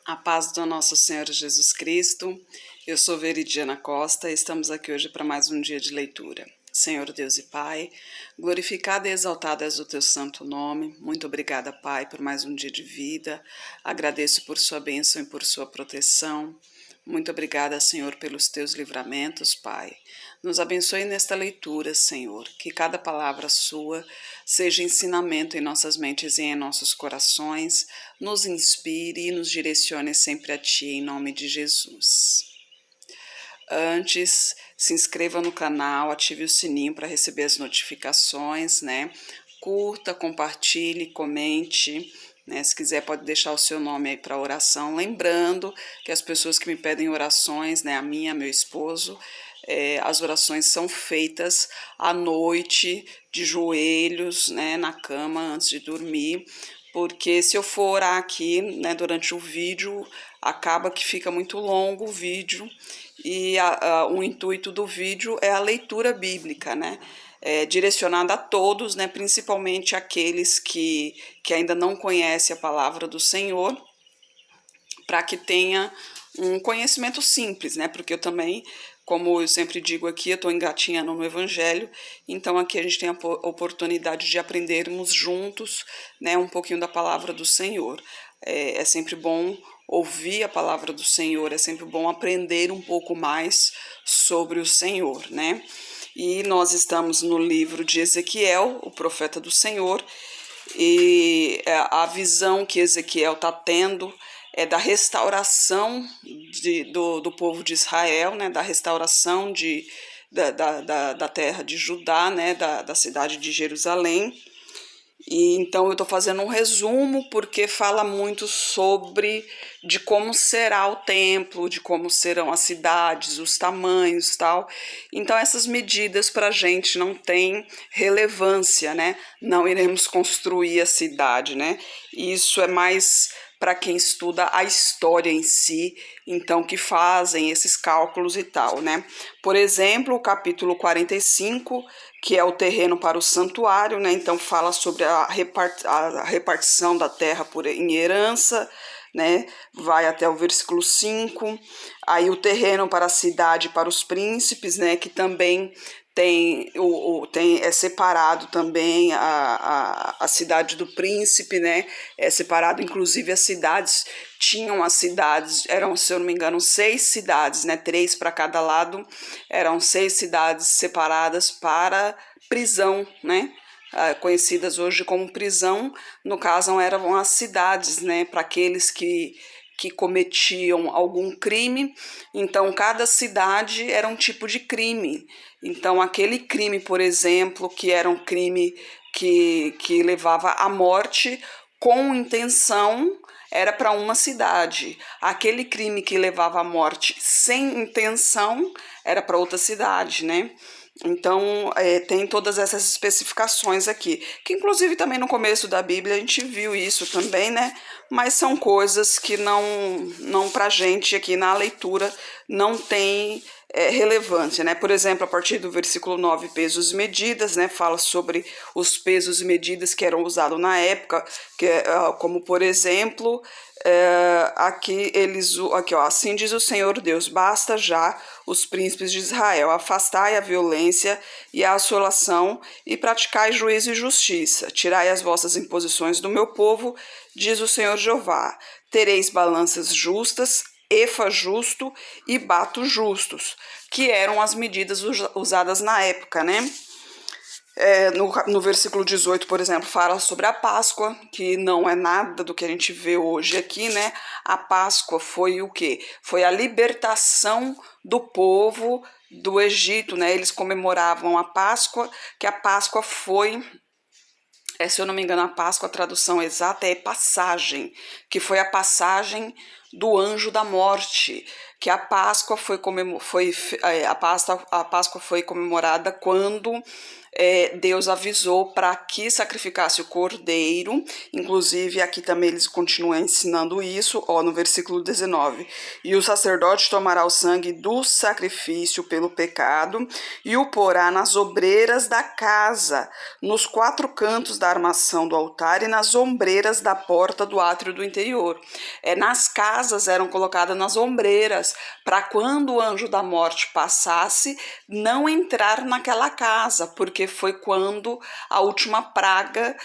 A paz do nosso Senhor Jesus Cristo. Eu sou Veridiana Costa e estamos aqui hoje para mais um dia de leitura. Senhor Deus e Pai, glorificado e exaltado és o teu santo nome. Muito obrigada, Pai, por mais um dia de vida. Agradeço por sua bênção e por sua proteção. Muito obrigada, Senhor, pelos teus livramentos, Pai. Nos abençoe nesta leitura, Senhor, que cada palavra sua seja ensinamento em nossas mentes e em nossos corações, nos inspire e nos direcione sempre a Ti, em nome de Jesus. Antes, se inscreva no canal, ative o sininho para receber as notificações, né? Curta, compartilhe, comente. Se quiser, pode deixar o seu nome aí para oração. Lembrando que as pessoas que me pedem orações, a minha, meu esposo, as orações são feitas à noite, de joelhos, na cama, antes de dormir, porque se eu for orar aqui, durante o vídeo, acaba que fica muito longo o vídeo, e o intuito do vídeo é a leitura bíblica, direcionada a todos, principalmente aqueles que ainda não conhecem a palavra do Senhor, para que tenha um conhecimento simples, porque eu também, como eu sempre digo aqui, eu estou engatinhando no Evangelho, então aqui a gente tem a oportunidade de aprendermos juntos, um pouquinho da palavra do Senhor. É sempre bom ouvir a palavra do Senhor, é sempre bom aprender um pouco mais sobre o Senhor, E nós estamos no livro de Ezequiel, o profeta do Senhor, e a visão que Ezequiel está tendo é da restauração do povo de Israel, da restauração da terra de Judá, da cidade de Jerusalém. E então eu estou fazendo um resumo porque fala muito de como será o templo, de como serão as cidades, os tamanhos, tal. Então essas medidas para a gente não tem relevância, Não iremos construir a cidade, Isso é mais para quem estuda a história em si, então que fazem esses cálculos e tal, Por exemplo, o capítulo 45, que é o terreno para o santuário, Então fala sobre a repartição da terra em herança, Vai até o versículo 5, aí o terreno para a cidade, para os príncipes, Que também é separado também a cidade do príncipe, É separado, inclusive as cidades, tinham as cidades, eram, se eu não me engano, 6 cidades, 3 para cada lado, eram 6 cidades separadas para prisão, conhecidas hoje como prisão, no caso eram as cidades, para aqueles que cometiam algum crime. Então cada cidade era um tipo de crime. Então aquele crime, por exemplo, que era um crime que levava à morte com intenção, era para uma cidade. Aquele crime que levava à morte sem intenção era para outra cidade, Então, tem todas essas especificações aqui, que inclusive também no começo da Bíblia a gente viu isso também, Mas são coisas que não pra gente aqui na leitura não tem relevância, Por exemplo, a partir do versículo 9, pesos e medidas, fala sobre os pesos e medidas que eram usados na época, como por exemplo, aqui, assim diz o Senhor Deus, basta já os príncipes de Israel, afastai a violência e a assolação e praticai juízo e justiça, tirai as vossas imposições do meu povo, diz o Senhor Jeová, tereis balanças justas, efa justo e bato justos, que eram as medidas usadas na época, No versículo 18, por exemplo, fala sobre a Páscoa, que não é nada do que a gente vê hoje aqui, A Páscoa foi o quê? Foi a libertação do povo do Egito, Eles comemoravam a Páscoa, que a Páscoa foi... se eu não me engano, a Páscoa, a tradução exata é passagem, que foi a passagem do anjo da morte, que a Páscoa foi comemorada quando Deus avisou para que sacrificasse o cordeiro. Inclusive, aqui também eles continuam ensinando isso, no versículo 19. E o sacerdote tomará o sangue do sacrifício pelo pecado e o porá nas obreiras da casa, nos 4 cantos da armação do altar e nas ombreiras da porta do átrio do interior. Nas casas eram colocadas nas ombreiras, para quando o anjo da morte passasse, não entrar naquela casa, porque foi quando a última praga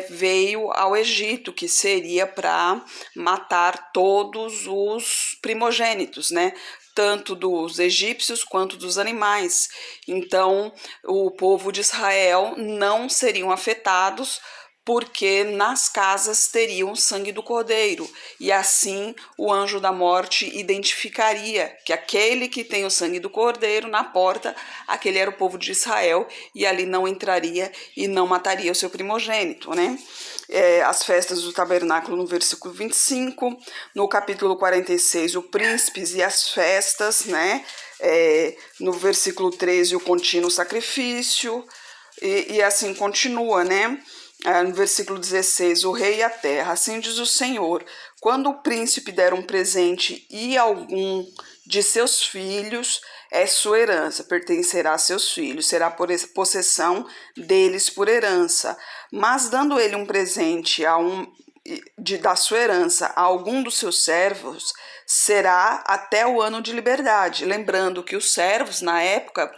veio ao Egito, que seria para matar todos os primogênitos, né? Tanto dos egípcios quanto dos animais. Então, o povo de Israel não seriam afetados, porque nas casas teriam o sangue do cordeiro, e assim o anjo da morte identificaria que aquele que tem o sangue do cordeiro na porta, aquele era o povo de Israel, e ali não entraria e não mataria o seu primogênito, né? As festas do tabernáculo no versículo 25, no capítulo 46, o príncipes e as festas, né? No versículo 13, o contínuo sacrifício, e assim continua, né? No versículo 16, o rei e a terra, assim diz o Senhor, quando o príncipe der um presente e algum de seus filhos, é sua herança, pertencerá a seus filhos, será por possessão deles por herança. Mas dando ele um presente da sua herança a algum dos seus servos, será até o ano de liberdade. Lembrando que os servos, na época,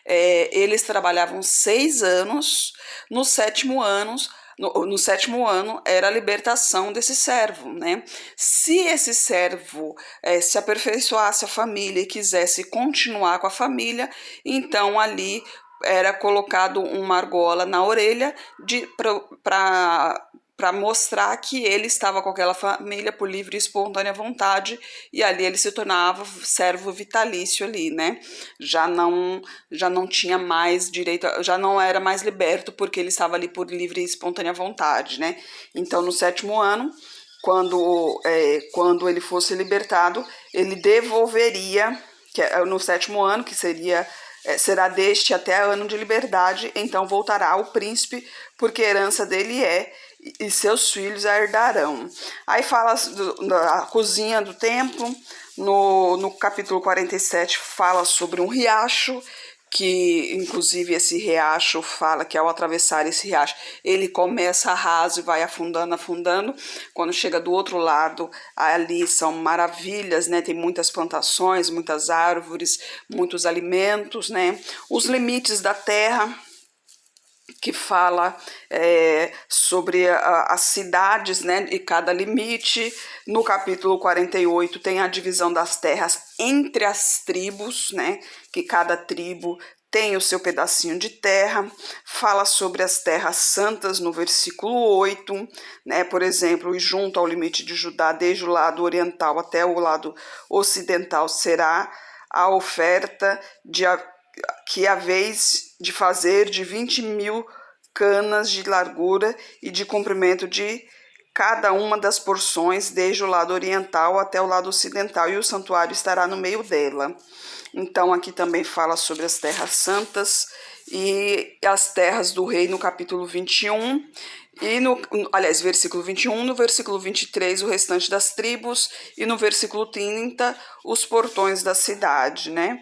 eles trabalhavam 6 anos, no sétimo ano era a libertação desse servo, né? Se esse servo se aperfeiçoasse a família e quisesse continuar com a família, então ali era colocado uma argola na orelha para mostrar que ele estava com aquela família por livre e espontânea vontade, e ali ele se tornava servo vitalício ali, né? Já não tinha mais direito, já não era mais liberto, porque ele estava ali por livre e espontânea vontade, né? Então, no 7º ano, quando ele fosse libertado, ele devolveria, no 7º ano, que será deste até ano de liberdade, então voltará ao príncipe, porque a herança dele e seus filhos a herdarão. Aí fala da cozinha do templo, no capítulo 47 fala sobre um riacho, que inclusive esse riacho fala que ao atravessar esse riacho, ele começa raso e vai afundando, quando chega do outro lado, ali são maravilhas, né? Tem muitas plantações, muitas árvores, muitos alimentos, né? Os limites da terra, que fala sobre as cidades, né, e cada limite. No capítulo 48 tem a divisão das terras entre as tribos, né, que cada tribo tem o seu pedacinho de terra. Fala sobre as terras santas no versículo 8, né, por exemplo, e junto ao limite de Judá, desde o lado oriental até o lado ocidental, será a oferta que a vez de fazer de 20.000 canas de largura e de comprimento de cada uma das porções, desde o lado oriental até o lado ocidental, e o santuário estará no meio dela. Então, aqui também fala sobre as terras santas e as terras do rei no capítulo 21, versículo 21, no versículo 23, o restante das tribos, e no versículo 30, os portões da cidade, né?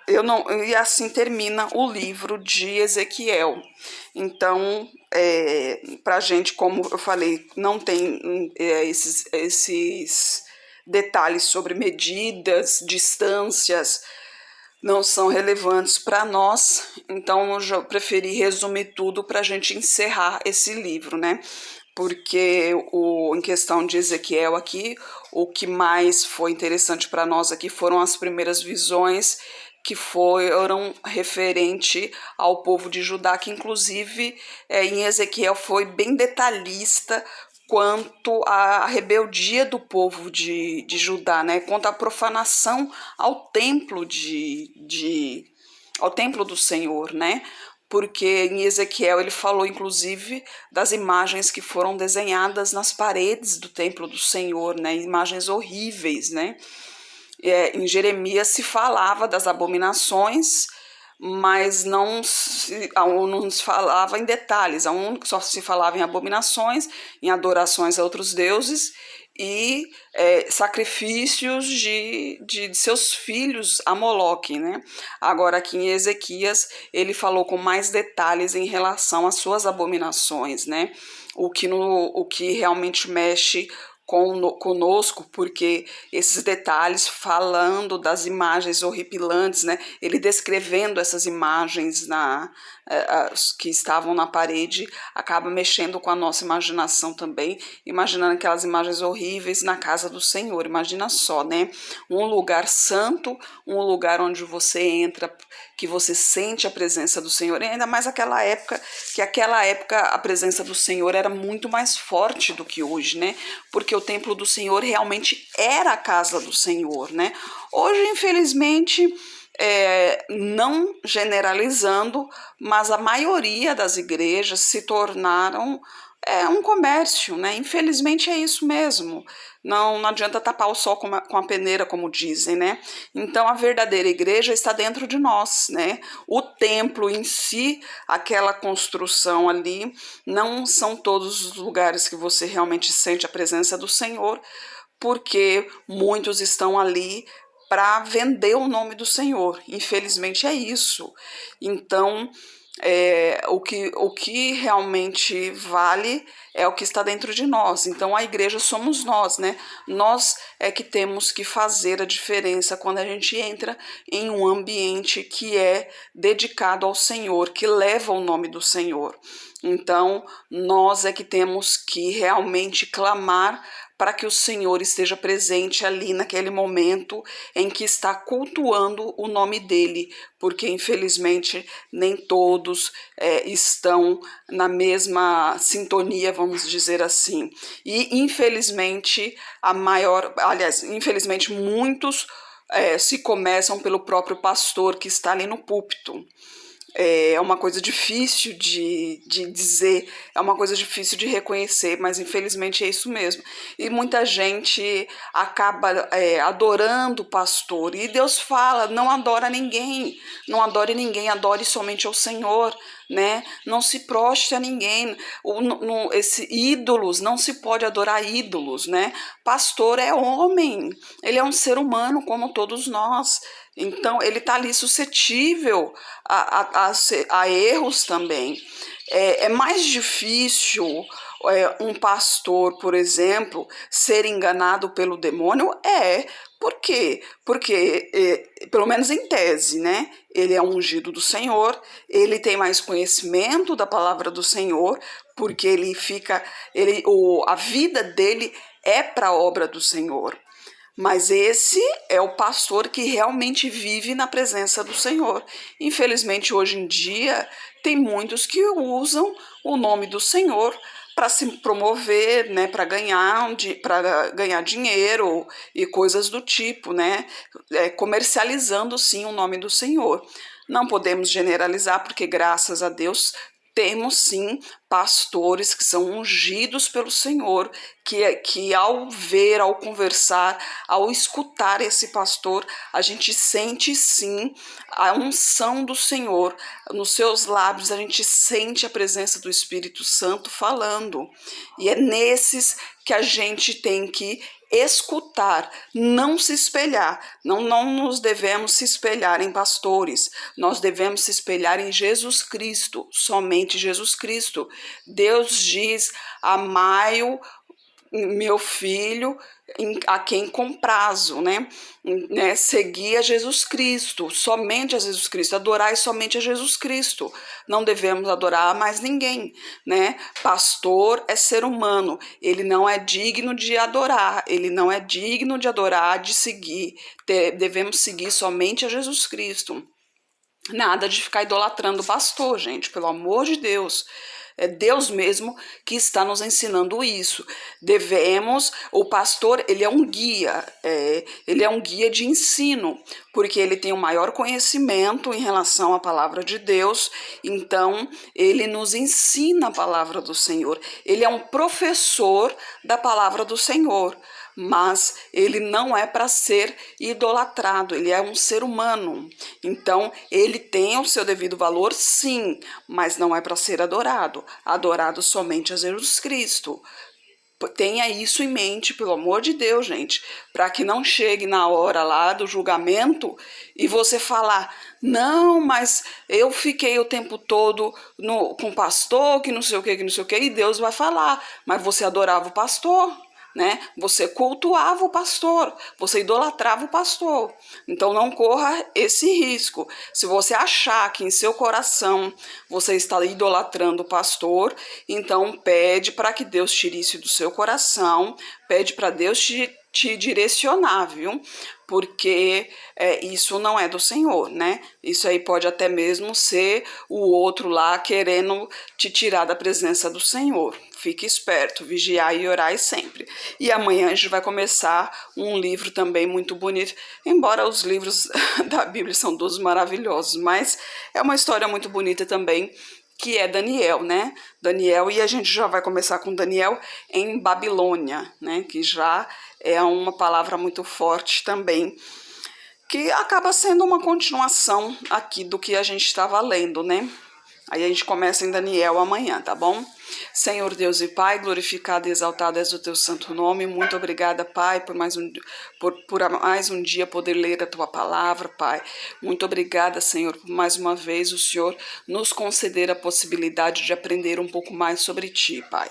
E assim termina o livro de Ezequiel. Então, para a gente, como eu falei, não tem esses detalhes sobre medidas, distâncias, não são relevantes para nós, então eu já preferi resumir tudo para a gente encerrar esse livro, né? Porque em questão de Ezequiel aqui, o que mais foi interessante para nós aqui foram as primeiras visões, que foram referente ao povo de Judá, que inclusive em Ezequiel foi bem detalhista quanto à rebeldia do povo de Judá, né? Quanto à profanação ao templo ao templo do Senhor, né? Porque em Ezequiel ele falou inclusive das imagens que foram desenhadas nas paredes do templo do Senhor, né? Imagens horríveis, né? Em Jeremias se falava das abominações, mas não se falava em detalhes, só se falava em abominações, em adorações a outros deuses e sacrifícios de seus filhos a Moloque, né? Agora aqui em Ezequias ele falou com mais detalhes em relação às suas abominações, né? O que realmente mexe conosco, porque esses detalhes falando das imagens horripilantes, né? Ele descrevendo essas imagens que estavam na parede, acaba mexendo com a nossa imaginação também, imaginando aquelas imagens horríveis na casa do Senhor. Imagina só, né? Um lugar santo, um lugar onde você entra, que você sente a presença do Senhor, e ainda mais aquela época a presença do Senhor era muito mais forte do que hoje, né? Porque o templo do Senhor realmente era a casa do Senhor, né? Hoje, infelizmente, não generalizando, mas a maioria das igrejas se tornaram um comércio, né? Infelizmente é isso mesmo. Não adianta tapar o sol com a peneira, como dizem, né? Então a verdadeira igreja está dentro de nós, né? O templo em si, aquela construção ali, não são todos os lugares que você realmente sente a presença do Senhor, porque muitos estão ali para vender o nome do Senhor. Infelizmente é isso. Então, o que realmente vale é o que está dentro de nós. Então a igreja somos nós, né? Nós é que temos que fazer a diferença quando a gente entra em um ambiente que é dedicado ao Senhor, que leva o nome do Senhor. Então nós é que temos que realmente clamar para que o Senhor esteja presente ali naquele momento em que está cultuando o nome dele, porque infelizmente nem todos estão na mesma sintonia, vamos dizer assim. E infelizmente infelizmente muitos se começam pelo próprio pastor que está ali no púlpito. É uma coisa difícil de dizer, é uma coisa difícil de reconhecer, mas infelizmente é isso mesmo. E muita gente acaba adorando o pastor, e Deus fala, não adora ninguém, não adore ninguém, adore somente ao Senhor, né? Não se prostre a ninguém, ídolos, não se pode adorar ídolos, né? Pastor é homem, ele é um ser humano como todos nós, então ele está ali suscetível a erros também. É mais difícil um pastor, por exemplo, ser enganado pelo demônio? Por quê? Porque, pelo menos em tese, né? Ele é ungido do Senhor, ele tem mais conhecimento da palavra do Senhor, porque a vida dele é para a obra do Senhor. Mas esse é o pastor que realmente vive na presença do Senhor. Infelizmente, hoje em dia, tem muitos que usam o nome do Senhor para se promover, né, para ganhar dinheiro e coisas do tipo, né, comercializando sim o nome do Senhor. Não podemos generalizar, porque graças a Deus temos sim pastores que são ungidos pelo Senhor, que ao ver, ao conversar, ao escutar esse pastor, a gente sente sim a unção do Senhor. Nos seus lábios a gente sente a presença do Espírito Santo falando. E é nesses que a gente tem que escutar, não se espelhar. Não nos devemos se espelhar em pastores, nós devemos se espelhar em Jesus Cristo, somente Jesus Cristo. Deus diz, amai-o, meu filho, a quem comprazo, né? Seguir a Jesus Cristo, somente a Jesus Cristo, adorar somente a Jesus Cristo. Não devemos adorar a mais ninguém, né? Pastor é ser humano, ele não é digno de adorar, ele não é digno de adorar, de seguir. Devemos seguir somente a Jesus Cristo. Nada de ficar idolatrando o pastor, gente, pelo amor de Deus. É Deus mesmo que está nos ensinando isso. O pastor, ele é um guia, ele é um guia de ensino, porque ele tem o maior conhecimento em relação à palavra de Deus, então ele nos ensina a palavra do Senhor. Ele é um professor da palavra do Senhor. mas ele não é para ser idolatrado, ele é um ser humano. Então, ele tem o seu devido valor, sim, mas não é para ser adorado. Adorado somente a Jesus Cristo. Tenha isso em mente, pelo amor de Deus, gente, para que não chegue na hora lá do julgamento e você falar, não, mas eu fiquei o tempo todo com o pastor, que não sei o que, e Deus vai falar, mas você adorava o pastor, né? Você cultuava o pastor, você idolatrava o pastor. Então não corra esse risco. Se você achar que em seu coração você está idolatrando o pastor, então pede para que Deus tire isso do seu coração, pede para Deus te direcionar, viu? Porque isso não é do Senhor, né? Isso aí pode até mesmo ser o outro lá querendo te tirar da presença do Senhor. Fique esperto, vigiai e orai sempre. E amanhã a gente vai começar um livro também muito bonito, embora os livros da Bíblia são todos maravilhosos, mas é uma história muito bonita também, que é Daniel, né? Daniel, e a gente já vai começar com Daniel em Babilônia, né? Que já é uma palavra muito forte também, que acaba sendo uma continuação aqui do que a gente estava lendo, né? Aí a gente começa em Daniel amanhã, tá bom? Senhor Deus e Pai, glorificado e exaltado és o teu santo nome. Muito obrigada, Pai, por mais um dia poder ler a tua palavra, Pai. Muito obrigada, Senhor, por mais uma vez o Senhor nos conceder a possibilidade de aprender um pouco mais sobre ti, Pai.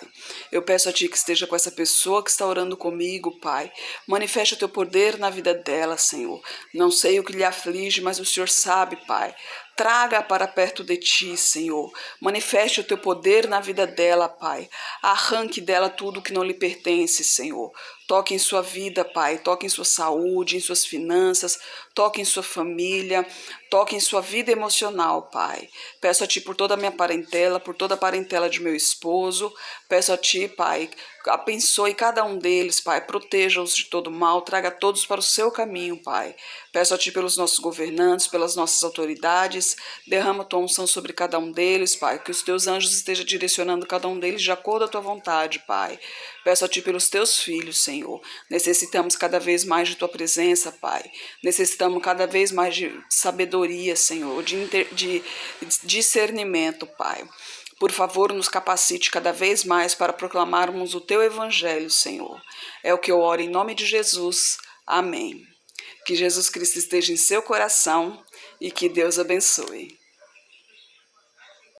Eu peço a ti que esteja com essa pessoa que está orando comigo, Pai. Manifeste o teu poder na vida dela, Senhor. Não sei o que lhe aflige, mas o Senhor sabe, Pai. Traga para perto de ti, Senhor. Manifeste o teu poder na vida dela, Pai. Arranque dela tudo que não lhe pertence, Senhor. Toque em sua vida, Pai. Toque em sua saúde, em suas finanças. Toque em sua família. Toque em sua vida emocional, Pai. Peço a ti por toda a minha parentela, por toda a parentela de meu esposo. Peço a ti, Pai, abençoe cada um deles, Pai. Proteja-os de todo mal. Traga todos para o seu caminho, Pai. Peço a ti pelos nossos governantes, pelas nossas autoridades. Derrama tua unção sobre cada um deles, Pai. Que os teus anjos estejam direcionando cada um deles de acordo à tua vontade, Pai. Peço a ti pelos teus filhos, Senhor. Necessitamos cada vez mais de tua presença, Pai. Necessitamos cada vez mais de sabedoria, Senhor, de discernimento, Pai. Por favor, nos capacite cada vez mais para proclamarmos o teu evangelho, Senhor. É o que eu oro em nome de Jesus. Amém. Que Jesus Cristo esteja em seu coração e que Deus abençoe.